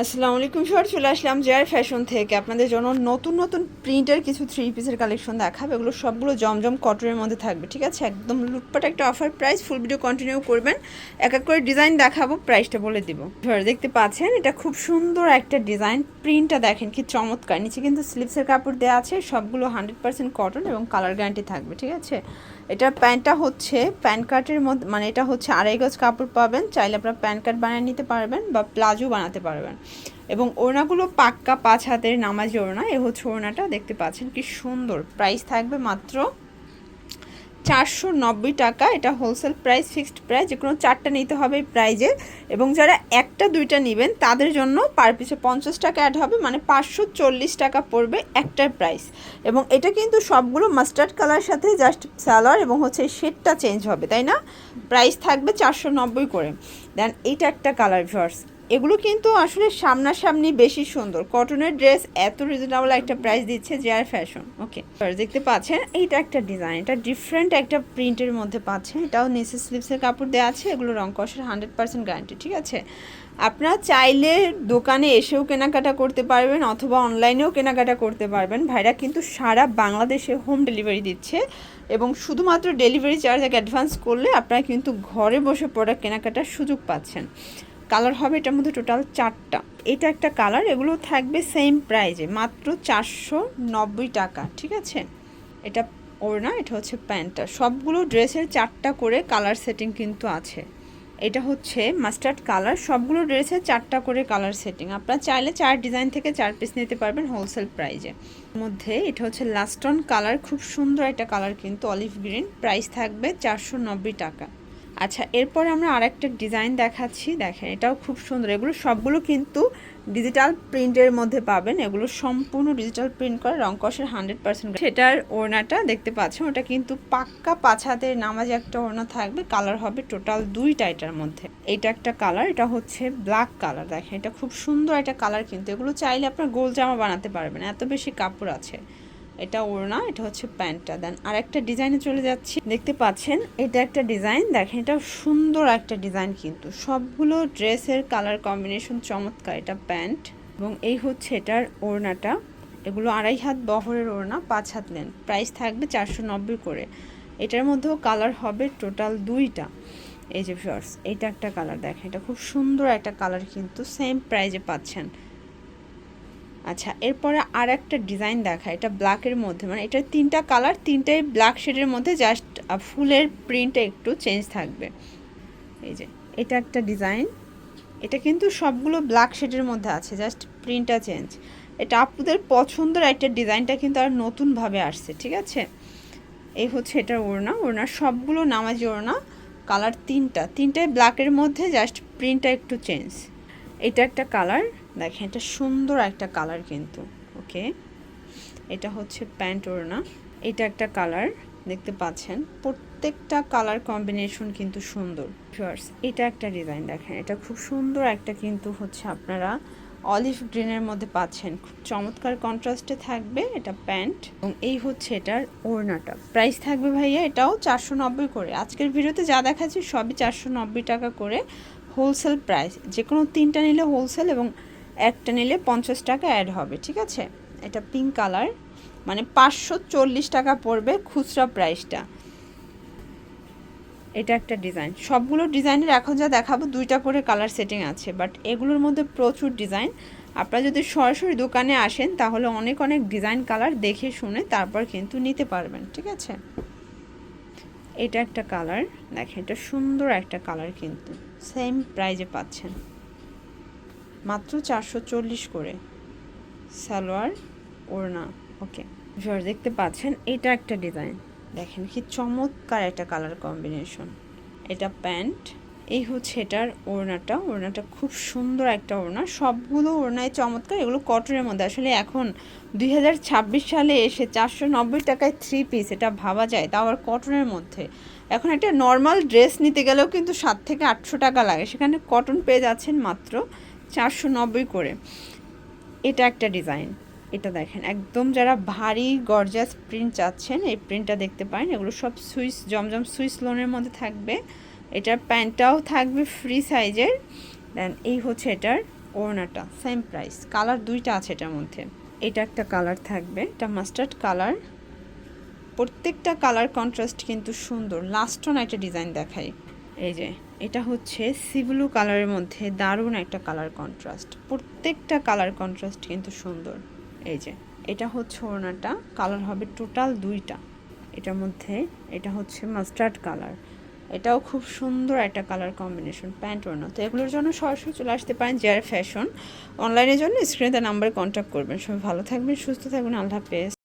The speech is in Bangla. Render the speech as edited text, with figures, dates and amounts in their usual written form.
আসসালামু আলাইকুম স্যার, চলে আসলাম জেআর ফ্যাশন থেকে আপনাদের জন্য নতুন নতুন প্রিন্টের কিছু থ্রি পিসের কালেকশন দেখাবে। এগুলো সবগুলো জমজম কটনের মধ্যে থাকবে, ঠিক আছে? একদম লুটপাট একটা offer price. Full video continue করবেন, এক এক করে ডিজাইন দেখাবো, প্রাইসটা বলে দিব। স্যার দেখতে পাচ্ছেন এটা খুব সুন্দর একটা ডিজাইন, প্রিন্টটা দেখেন কি চমৎকার। নিচে কিন্তু স্লিপসের কাপড় দেওয়া আছে, সবগুলো 100% কটন এবং কালার গ্যারান্টি থাকবে, ঠিক আছে? এটার প্যান্টটা হচ্ছে প্যান্ট কাটের মধ্যে, মানে এটা হচ্ছে 2.5 গজ কাপড় পাবেন। চাইলে আপনারা প্যান্ট কাট বানিয়ে নিতে পারবেন বা প্লাজো বানাতে পারবেন। এবং ওড়নাগুলো পাক্কা 5 হাতের নামাজি ওড়না। এ হচ্ছে ওড়নাটা, দেখতে পাচ্ছেন কি সুন্দর। প্রাইস থাকবে মাত্র 490 টাকা। এটা হোলসেল প্রাইস, ফিক্সড প্রাইস। যে কোনো 4টা নিতে হবে এই প্রাইজে। এবং যারা 1টা 2টা নেবেন তাদের জন্য পার পিসে 50 টাকা অ্যাড হবে, মানে 540 টাকা পড়বে একটার প্রাইস। এবং এটা কিন্তু সবগুলো মাস্টার্ড কালার সাথে জাস্ট সালোয়ার এবং হচ্ছে শেডটা চেঞ্জ হবে, তাই না? প্রাইস থাকবে 490 করে। দেন এইটা একটা কালার ভিউয়ার্স, এগুলো কিন্তু আসলে সামনাসামনি বেশি সুন্দর। কটনের ড্রেস এত রিজনেবল একটা প্রাইস দিচ্ছে জেআর ফ্যাশন। ওকে, দেখতে পাচ্ছেন এইটা একটা ডিজাইন, এটা ডিফারেন্ট একটা প্রিন্টের মধ্যে পাচ্ছেন। এটাও নিচে স্লিপসের কাপড় দেওয়া আছে। এগুলো রং কষের 100% গ্যারান্টি, ঠিক আছে? আপনারা চাইলে দোকানে এসেও কেনাকাটা করতে পারবেন অথবা অনলাইনেও কেনাকাটা করতে পারবেন। ভাইরা কিন্তু সারা বাংলাদেশে হোম ডেলিভারি দিচ্ছে এবং শুধুমাত্র ডেলিভারি চার্জ অ্যাডভান্স করলে আপনারা কিন্তু ঘরে বসে প্রোডাক্ট কেনাকাটার সুযোগ পাচ্ছেন। কালার হবে এটার মধ্যে টোটাল 4টা। এটা একটা কালার, এগুলো থাকবে সেম প্রাইজে মাত্র 490 টাকা, ঠিক আছে? এটা ওড়না, এটা হচ্ছে প্যান্টটা। সবগুলো ড্রেসের 4টা করে কালার সেটিং কিন্তু আছে। এটা হচ্ছে মাস্টার্ড কালার, সবগুলো ড্রেসের 4টা করে কালার সেটিং। আপনারা চাইলে 4 ডিজাইন থেকে 4 পিস নিতে পারবেন হোলসেল প্রাইজে মধ্যে। এটা হচ্ছে লাস্টন কালার, খুব সুন্দর একটা কালার কিন্তু, অলিভ গ্রিন। প্রাইস থাকবে 490 টাকা। আচ্ছা, এরপরে আমরা আরেকটা ডিজাইন দেখাচ্ছি, দেখেন এটাও খুব সুন্দর। এগুলো সবগুলো কিন্তু ডিজিটাল প্রিন্টের মধ্যে পাবেন। এগুলো সম্পূর্ণ ডিজিটাল প্রিন্ট করা, রং কষের 100%। সেটার ওড়নাটা দেখতে পাচ্ছেন, ওটা কিন্তু পাক্কা 5 হাতের নামাজে একটা ওড়না থাকবে। কালার হবে টোটাল 2টা এটার মধ্যে। এটা একটা কালার, এটা হচ্ছে ব্ল্যাক কালার। দেখেন এটা খুব সুন্দর একটা কালার কিন্তু। এগুলো চাইলে আপনার গোল জামা বানাতে পারবেন, এত বেশি কাপড় আছে। এটা ওড়না, এটা হচ্ছে প্যান্টটা। দেন আর একটা ডিজাইনে চলে যাচ্ছি, দেখতে পাচ্ছেন এটা একটা ডিজাইন। দেখেন এটা সুন্দর একটা ডিজাইন কিন্তু, সবগুলো ড্রেসের কালার কম্বিনেশন চমৎকার। এটা প্যান্ট এবং এই হচ্ছে এটার ওড়নাটা। এগুলো 2.5 হাত বহরের ওড়না, 5 হাত লেন। প্রাইস থাকবে 490 করে। এটার মধ্যেও কালার হবে টোটাল 2টা। এই যে শর্টস, এটা একটা কালার, দেখেন এটা খুব সুন্দর একটা কালার কিন্তু, সেম প্রাইজে পাচ্ছেন। আচ্ছা, এরপরে আর একটা ডিজাইন দেখা, এটা ব্ল্যাকের মধ্যে, মানে এটার 3টা কালার, 3টাই ব্ল্যাক শেডের মধ্যে, জাস্ট ফুলের প্রিন্টটা একটু চেঞ্জ থাকবে। এই যে এটা একটা ডিজাইন, এটা কিন্তু সবগুলো ব্ল্যাক শেডের মধ্যে আছে, জাস্ট প্রিন্টটা চেঞ্জ। এটা আপুদের পছন্দের একটা ডিজাইনটা কিন্তু আর নতুনভাবে আসছে, ঠিক আছে? এই হচ্ছে এটার ওড়না, ওড়নার সবগুলো নামাজি ওড়না। কালার 3টাই ব্ল্যাকের মধ্যে, জাস্ট প্রিন্টটা একটু চেঞ্জ। এটা একটা কালার, দেখেন এটা সুন্দর একটা কালার কিন্তু। ওকে, এটা হচ্ছে প্যান্ট ওড়না। এটা একটা কালার, দেখতে পাচ্ছেন প্রত্যেকটা কালার কম্বিনেশন কিন্তু সুন্দর। ফার্স্ট এটা একটা ডিজাইন, দেখেন এটা খুব সুন্দর একটা কিন্তু হচ্ছে আপনারা অলিভ গ্রিনের মধ্যে পাচ্ছেন, খুব চমৎকার কন্ট্রাস্টে থাকবে। এটা প্যান্ট এবং এই হচ্ছে এটার ওড়নাটা। প্রাইস থাকবে ভাইয়া এটাও 490 করে। আজকের ভিডিওতে যা দেখাচ্ছি সবই 490 টাকা করে হোলসেল প্রাইস। যে কোনো 3টা নিলে হোলসেল এবং একটা নিলে 50 টাকা অ্যাড হবে, ঠিক আছে? এটা পিঙ্ক কালার, মানে 540 টাকা পড়বে খুচরা প্রাইসটা। এটা একটা ডিজাইন, সবগুলো ডিজাইনের এখন যা দেখাবো 2টা করে কালার সেটিং আছে, বাট এগুলোর মধ্যে প্রচুর ডিজাইন। আপনারা যদি সরাসরি দোকানে আসেন তাহলে অনেক অনেক ডিজাইন কালার দেখে শুনে তারপর কিন্তু নিতে পারবেন, ঠিক আছে? এটা একটা কালার, দেখেন এটা সুন্দর একটা কালার কিন্তু, সেম প্রাইজে পাচ্ছেন মাত্র 440 করে। সালোয়ার ওড়না। ওকে, দেখতে পাচ্ছেন এটা একটা ডিজাইন, দেখেন কি চমৎকার একটা কালার কম্বিনেশন। এটা প্যান্ট, এই হচ্ছে এটার ওড়নাটা। ওড়নাটা খুব সুন্দর একটা ওড়না, সবগুলো ওড়নায় চমৎকার। এগুলো কটনের মধ্যে। আসলে এখন 2026 সালে এসে 490 টাকায় 3 পিস, এটা ভাবা যায়? তাও আবার কটনের মধ্যে। এখন একটা নর্মাল ড্রেস নিতে গেলেও কিন্তু 700 থেকে 800 টাকা লাগে, সেখানে কটন পেয়ে যাচ্ছেন মাত্র 490 করে। এটা একটা ডিজাইন, এটা দেখেন একদম যারা ভারী গর্জাস প্রিন্ট চাচ্ছেন এই প্রিন্টটা দেখতে পারেন। এগুলো সব সুইস জমজম সুইস লোনের মধ্যে থাকবে। এটার প্যান্টটাও থাকবে ফ্রি সাইজের। দেন এই হচ্ছে এটার ওড়নাটা সেম প্রাইস, কালার দুইটা আছে এটার মধ্যে। এটা একটা কালার থাকবে, এটা মাস্টার্ড কালার, প্রত্যেকটা কালার কন্ট্রাস্ট কিন্তু সুন্দর। লাস্ট অন একটা ডিজাইন দেখাই, এই যে এটা হচ্ছে সি ব্লু কালারের মধ্যে দারুণ একটা কালার কন্ট্রাস্ট, প্রত্যেকটা কালার কন্ট্রাস্ট কিন্তু সুন্দর। এই যে এটা হচ্ছে ওড়নাটা, কালার হবে টোটাল দুইটা এটার মধ্যে। এটা হচ্ছে মাস্টার্ড কালার, এটাও খুব সুন্দর একটা কালার কম্বিনেশন, প্যান্ট ওড়না। তো এগুলোর জন্য সরাসরি চলে আসতে পারেন জেআর ফ্যাশন। অনলাইনের জন্য স্ক্রিনে তার নাম্বারে কন্ট্যাক্ট করবেন। সবাই ভালো থাকবেন, সুস্থ থাকবেন, আল্লাহ হাফেজ।